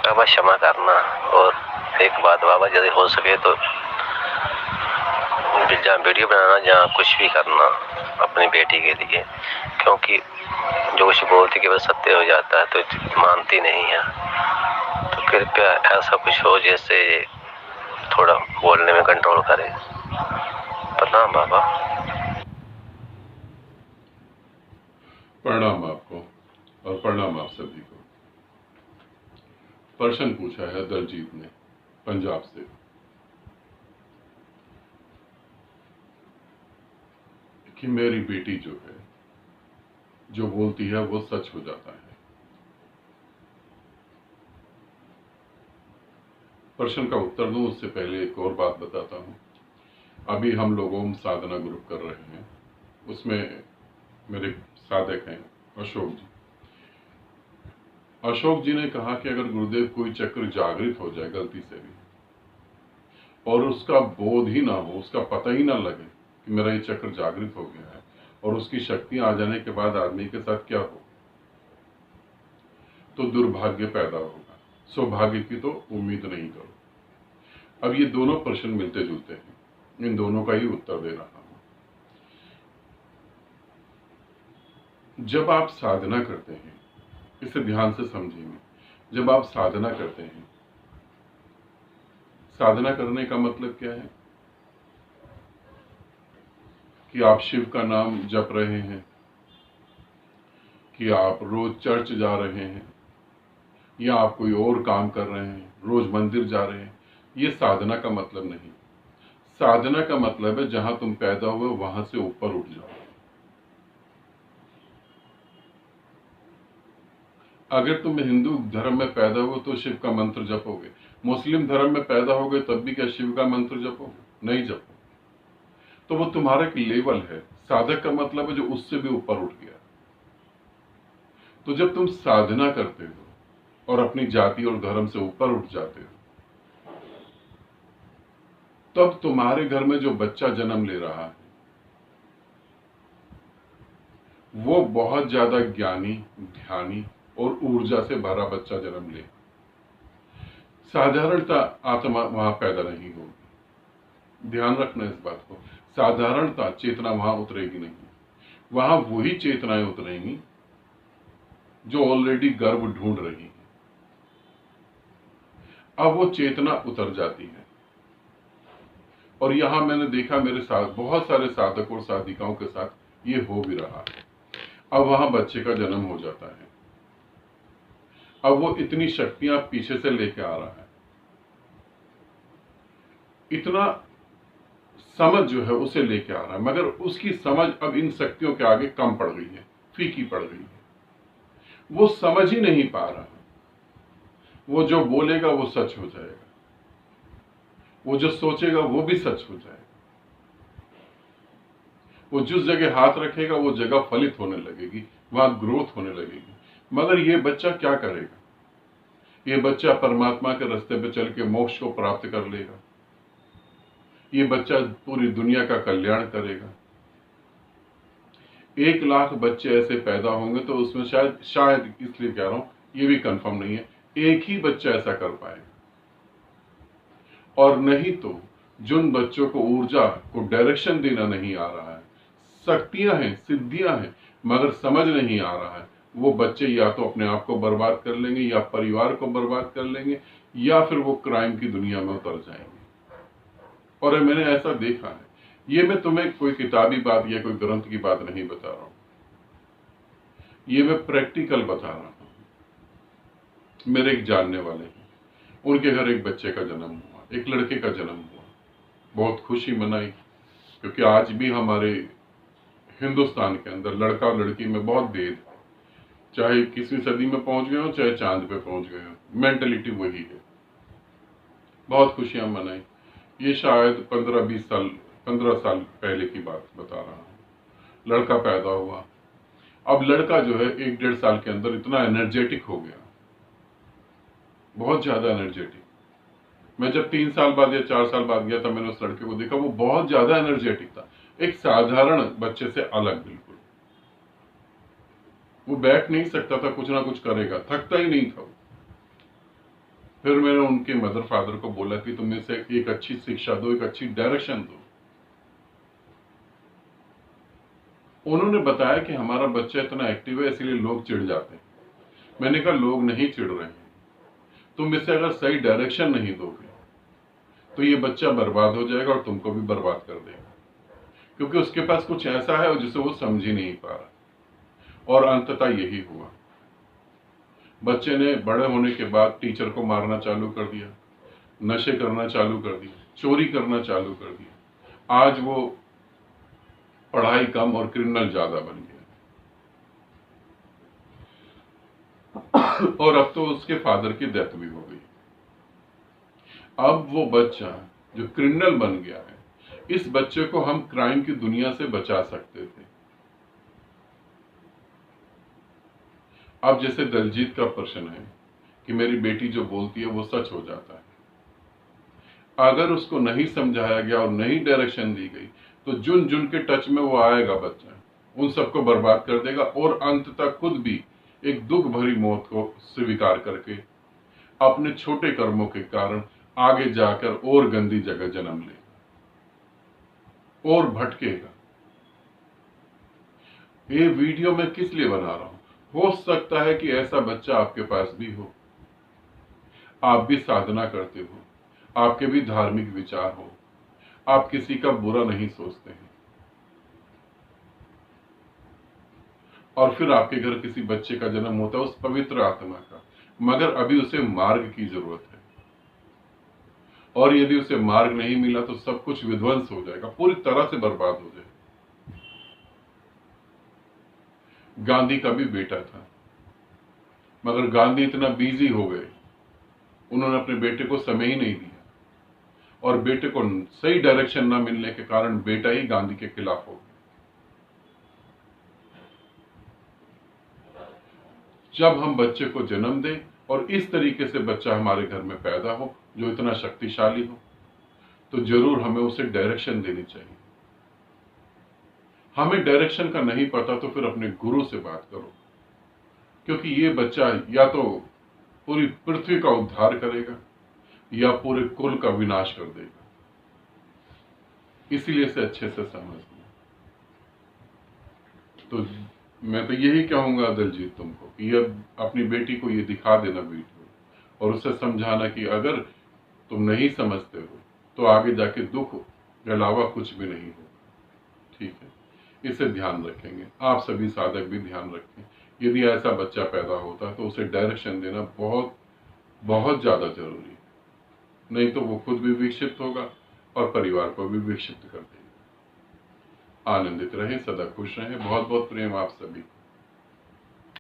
बाबा क्षमा करना। और एक बात बाबा, यदि हो सके तो जहाँ वीडियो बनाना, जहाँ कुछ भी करना अपनी बेटी के लिए, क्योंकि जो कुछ बोलती कि वह सत्य हो जाता है तो मानती नहीं है। तो कृपया ऐसा कुछ हो जैसे थोड़ा बोलने में कंट्रोल करे। प्रणाम बाबा। प्रणाम आपको और प्रणाम आप सभी को। प्रश्न पूछा है दलजीत ने पंजाब से कि मेरी बेटी जो है, जो बोलती है वो सच हो जाता है। प्रश्न का उत्तर दूं उससे पहले एक और बात बताता हूं। अभी हम लोग ओम साधना ग्रुप कर रहे हैं, उसमें मेरे साधक हैं अशोक जी। अशोक जी ने कहा कि अगर गुरुदेव कोई चक्र जागृत हो जाए गलती से भी और उसका बोध ही ना हो, उसका पता ही ना लगे कि मेरा ये चक्र जागृत हो गया है, और उसकी शक्तियां आ जाने के बाद आदमी के साथ क्या हो, तो दुर्भाग्य पैदा होगा। सौभाग्य की तो उम्मीद नहीं करो। अब ये दोनों प्रश्न मिलते जुलते हैं, इन दोनों का ही उत्तर दे रहा हूं। जब आप साधना करते हैं, इसे ध्यान से समझेंगे। जब आप साधना करते हैं, साधना करने का मतलब क्या है कि आप शिव का नाम जप रहे हैं, कि आप रोज चर्च जा रहे हैं, या आप कोई और काम कर रहे हैं, रोज मंदिर जा रहे हैं। ये साधना का मतलब नहीं। साधना का मतलब है जहां तुम पैदा हुए वहां से ऊपर उठ जाओ। अगर तुम हिंदू धर्म में पैदा हुए तो शिव का मंत्र जपोगे, मुस्लिम धर्म में पैदा हो गए तब भी क्या शिव का मंत्र जपोगे? नहीं जपोगे। तो वो तुम्हारा एक लेवल है। साधक का मतलब है जो उससे भी ऊपर उठ गया। तो जब तुम साधना करते हो और अपनी जाति और धर्म से ऊपर उठ जाते हो, तब तुम्हारे घर में जो बच्चा जन्म ले रहा है वो बहुत ज्यादा ज्ञानी, ध्यानी और ऊर्जा से भरा बच्चा जन्म ले। साधारणता आत्मा वहां पैदा नहीं होगी। ध्यान रखना इस बात को। साधारणता चेतना वहां उतरेगी नहीं। वहां वही चेतनाएं उतरेंगी जो ऑलरेडी गर्भ ढूंढ रही है। अब वो चेतना उतर जाती है, और यहां मैंने देखा मेरे साथ बहुत सारे साधक और साधिकाओं के साथ ये हो भी रहा है। अब वहां बच्चे का जन्म हो जाता है। अब वो इतनी शक्तियां पीछे से लेके आ रहा है, इतना समझ जो है उसे लेके आ रहा है, मगर उसकी समझ अब इन शक्तियों के आगे कम पड़ गई है, फीकी पड़ गई है। वो समझ ही नहीं पा रहा है। वो जो बोलेगा वो सच हो जाएगा, वो जो सोचेगा वो भी सच हो जाएगा। वो जिस जगह हाथ रखेगा वो जगह फलित होने लगेगी, वहां ग्रोथ होने लगेगी। मगर ये बच्चा क्या करेगा? ये बच्चा परमात्मा के रास्ते पे चल के मोक्ष को प्राप्त कर लेगा। ये बच्चा पूरी दुनिया का कल्याण करेगा। 1 लाख बच्चे ऐसे पैदा होंगे तो उसमें शायद इसलिए कह रहा हूं, ये भी कंफर्म नहीं है, एक ही बच्चा ऐसा कर पाएगा। और नहीं तो जिन बच्चों को ऊर्जा को डायरेक्शन देना नहीं आ रहा है, शक्तियां हैं, सिद्धियां हैं, मगर समझ नहीं आ रहा है, वो बच्चे या तो अपने आप को बर्बाद कर लेंगे, या परिवार को बर्बाद कर लेंगे, या फिर वो क्राइम की दुनिया में उतर जाएंगे। और मैंने ऐसा देखा है। ये मैं तुम्हें कोई किताबी बात या कोई ग्रंथ की बात नहीं बता रहा हूं, ये मैं प्रैक्टिकल बता रहा हूं। मेरे एक जानने वाले हैं, उनके घर एक बच्चे का जन्म हुआ, एक लड़के का जन्म हुआ। बहुत खुशी मनाई, क्योंकि आज भी हमारे हिंदुस्तान के अंदर लड़का और लड़की में बहुत भेद है। चाहे 21वीं सदी में पहुंच गए हो, चाहे चांद पे पहुंच गए हो, मेंटेलिटी वही है। बहुत खुशियां मनाई। ये शायद 15 साल पहले की बात बता रहा हूं। लड़का पैदा हुआ। अब लड़का जो है 1-1.5 साल के अंदर इतना एनर्जेटिक हो गया, बहुत ज्यादा एनर्जेटिक। मैं जब 3 साल बाद या 4 साल बाद गया था, मैंने उस लड़के को देखा, वो बहुत ज्यादा एनर्जेटिक था, एक साधारण बच्चे से अलग बिल्कुल। वो बैठ नहीं सकता था, कुछ ना कुछ करेगा, थकता ही नहीं था। फिर मैंने उनके मदर फादर को बोला कि तुम इसे एक अच्छी शिक्षा दो, एक अच्छी डायरेक्शन दो। उन्होंने बताया कि हमारा बच्चा इतना एक्टिव है इसलिए लोग चिढ़ जाते हैं। मैंने कहा लोग नहीं चिढ़ रहे हैं, तुम इसे अगर सही डायरेक्शन नहीं दोगे तो ये बच्चा बर्बाद हो जाएगा और तुमको भी बर्बाद कर देगा, क्योंकि उसके पास कुछ ऐसा है जिसे वो समझ ही नहीं पा रहा। और अंततः यही हुआ, बच्चे ने बड़े होने के बाद टीचर को मारना चालू कर दिया, नशे करना चालू कर दिया, चोरी करना चालू कर दिया। आज वो पढ़ाई कम और क्रिमिनल ज्यादा बन गया। और अब तो उसके फादर की डेथ भी हो गई। अब वो बच्चा जो क्रिमिनल बन गया है, इस बच्चे को हम क्राइम की दुनिया से बचा सकते थे। अब जैसे दलजीत का प्रश्न है कि मेरी बेटी जो बोलती है वो सच हो जाता है। अगर उसको नहीं समझाया गया और नहीं डायरेक्शन दी गई तो जुन जुन के टच में वो आएगा बच्चा, उन सबको बर्बाद कर देगा और अंत तक खुद भी एक दुख भरी मौत को स्वीकार करके अपने छोटे कर्मों के कारण आगे जाकर और गंदी जगह जन्म लेगा और भटकेगा। ये वीडियो मैं किस लिए बना रहा हूं? हो सकता है कि ऐसा बच्चा आपके पास भी हो, आप भी साधना करते हो, आपके भी धार्मिक विचार हो, आप किसी का बुरा नहीं सोचते हैं, और फिर आपके घर किसी बच्चे का जन्म होता है उस पवित्र आत्मा का, मगर अभी उसे मार्ग की जरूरत है। और यदि उसे मार्ग नहीं मिला तो सब कुछ विध्वंस हो जाएगा, पूरी तरह से बर्बाद हो जाएगा। गांधी का भी बेटा था, मगर गांधी इतना बिजी हो गए, उन्होंने अपने बेटे को समय ही नहीं दिया, और बेटे को सही डायरेक्शन न मिलने के कारण बेटा ही गांधी के खिलाफ हो गया। जब हम बच्चे को जन्म दें और इस तरीके से बच्चा हमारे घर में पैदा हो जो इतना शक्तिशाली हो, तो जरूर हमें उसे डायरेक्शन देनी चाहिए। हमें डायरेक्शन का नहीं पता तो फिर अपने गुरु से बात करो, क्योंकि ये बच्चा या तो पूरी पृथ्वी का उद्धार करेगा या पूरे कुल का विनाश कर देगा। इसीलिए इसे अच्छे से समझ लो। तो मैं तो यही कहूंगा दलजीत तुमको कि अब अपनी बेटी को ये दिखा देना वीडियो और उसे समझाना कि अगर तुम नहीं समझते हो तो आगे जाके दुख के अलावा कुछ भी नहीं होगा। ठीक है, इसे ध्यान रखेंगे, आप सभी साधक भी ध्यान रखें। यदि ऐसा बच्चा पैदा होता है तो उसे डायरेक्शन देना बहुत बहुत ज्यादा जरूरी है, नहीं तो वो खुद भी विक्षिप्त होगा और परिवार को भी विक्षिप्त कर देगा। आनंदित रहें, सदा खुश रहें। बहुत बहुत प्रेम आप सभी को।